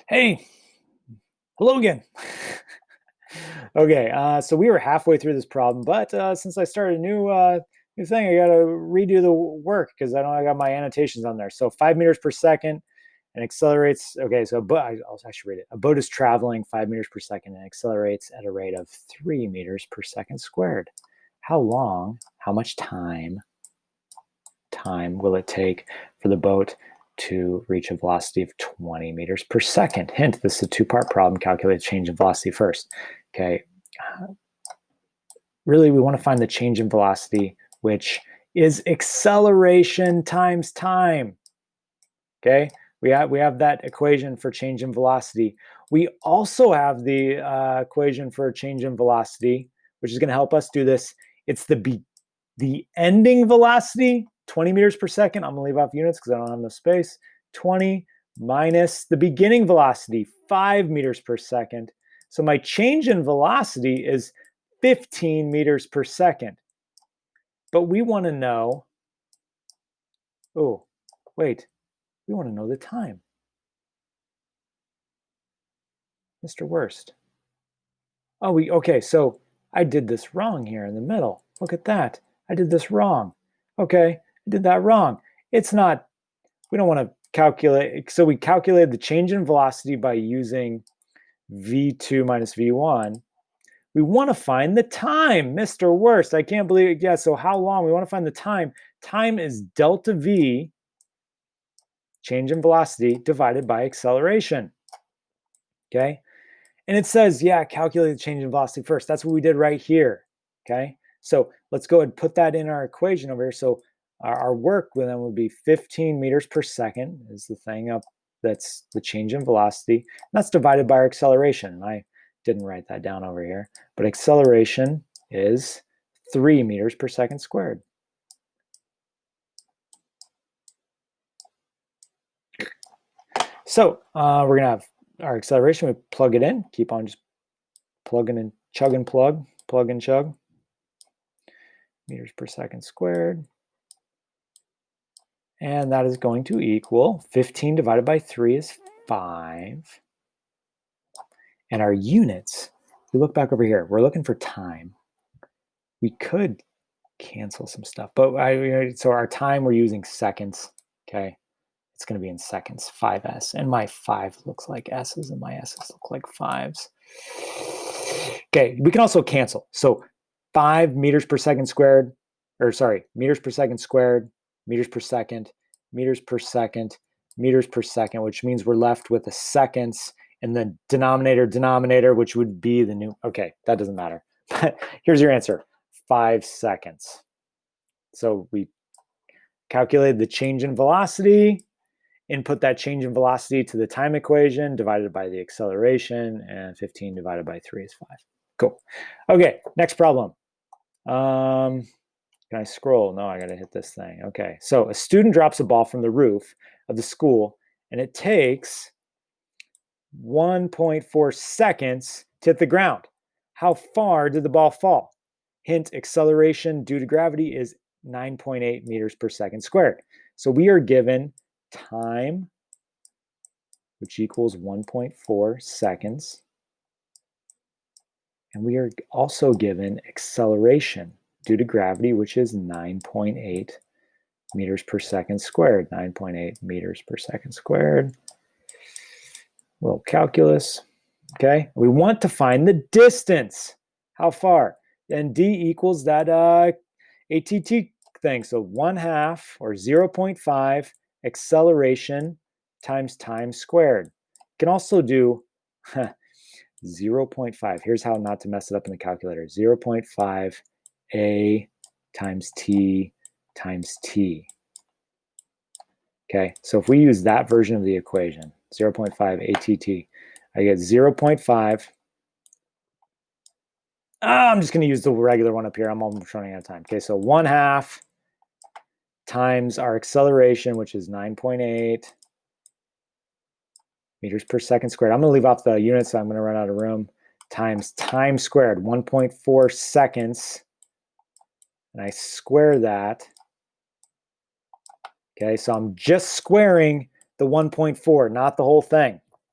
Hey, hello again. Okay, so we were halfway through this problem, but since I started a new thing, I got to redo the work because I got my annotations on there. So 5 meters per second and accelerates. Okay, so I'll actually read it. A boat is traveling 5 meters per second and accelerates at a rate of 3 meters per second squared. How long? How much time will it take for the boat to reach a velocity of 20 meters per second? Hint, this is a two-part problem. Calculate change in velocity first. Okay. Really, we want to find the change in velocity, which is acceleration times time. Okay. We have that equation for change in velocity. We also have the equation for change in velocity, which is going to help us do this. It's the ending velocity, 20 meters per second. I'm going to leave off units because I don't have enough space. 20 minus the beginning velocity, 5 meters per second. So my change in velocity is 15 meters per second. But we want to know, oh, wait, we want to know the time. Mr. Worst. Oh, okay, so I did this wrong here in the middle. Look at that. I did this wrong. Okay, I did that wrong. It's not, we don't want to calculate. So we calculated the change in velocity by using V2 minus V1. We want to find the time, Mr. Worst. I can't believe it. Yeah, so how long? We want to find the time. Time is delta V, change in velocity, divided by acceleration. Okay? And it says, yeah, calculate the change in velocity first. That's what we did right here. Okay? So let's go ahead and put that in our equation over here. So our work then would be 15 meters per second is the thing up. That's the change in velocity. And that's divided by our acceleration. I didn't write that down over here. But acceleration is 3 meters per second squared. So we're going to have our acceleration. We plug it in. Keep on just plugging and chug and plug. Plug and chug. Meters per second squared. And that is going to equal 15 divided by 3 is 5. And our units, if we look back over here, we're looking for time. We could cancel some stuff, but so our time, we're using seconds. Okay. It's going to be in seconds, 5s. And my 5 looks like s's and my s's look like 5s. Okay. We can also cancel. So 5 meters per second squared, or sorry, meters per second squared, meters per second, meters per second, meters per second, which means we're left with the seconds in the denominator, which would be the new, okay, that doesn't matter. But here's your answer, 5 seconds. So we calculated the change in velocity, input that change in velocity to the time equation, divided by the acceleration, and 15 divided by 3 is 5. Cool. Okay, next problem. Can I scroll? No, I got to hit this thing. Okay, so a student drops a ball from the roof of the school, and it takes 1.4 seconds to hit the ground. How far did the ball fall? Hint, acceleration due to gravity is 9.8 meters per second squared. So we are given time, which equals 1.4 seconds. And we are also given acceleration due to gravity, which is 9.8 meters per second squared. 9.8 meters per second squared. A little calculus. Okay, we want to find the distance. How far? And d equals that ATT thing. So 1/2 or 0.5 acceleration times time squared. You can also do 0.5. Here's how not to mess it up in the calculator. 0.5 a times t times t. Okay, so if we use that version of the equation, 0.5 ATT, I get 0.5. I'm just going to use the regular one up here. I'm almost running out of time. Okay, so 1/2 times our acceleration, which is 9.8 meters per second squared. I'm going to leave off the units, so I'm going to run out of room, times time squared, 1.4 seconds. And I square that. Okay, so I'm just squaring the 1.4, not the whole thing.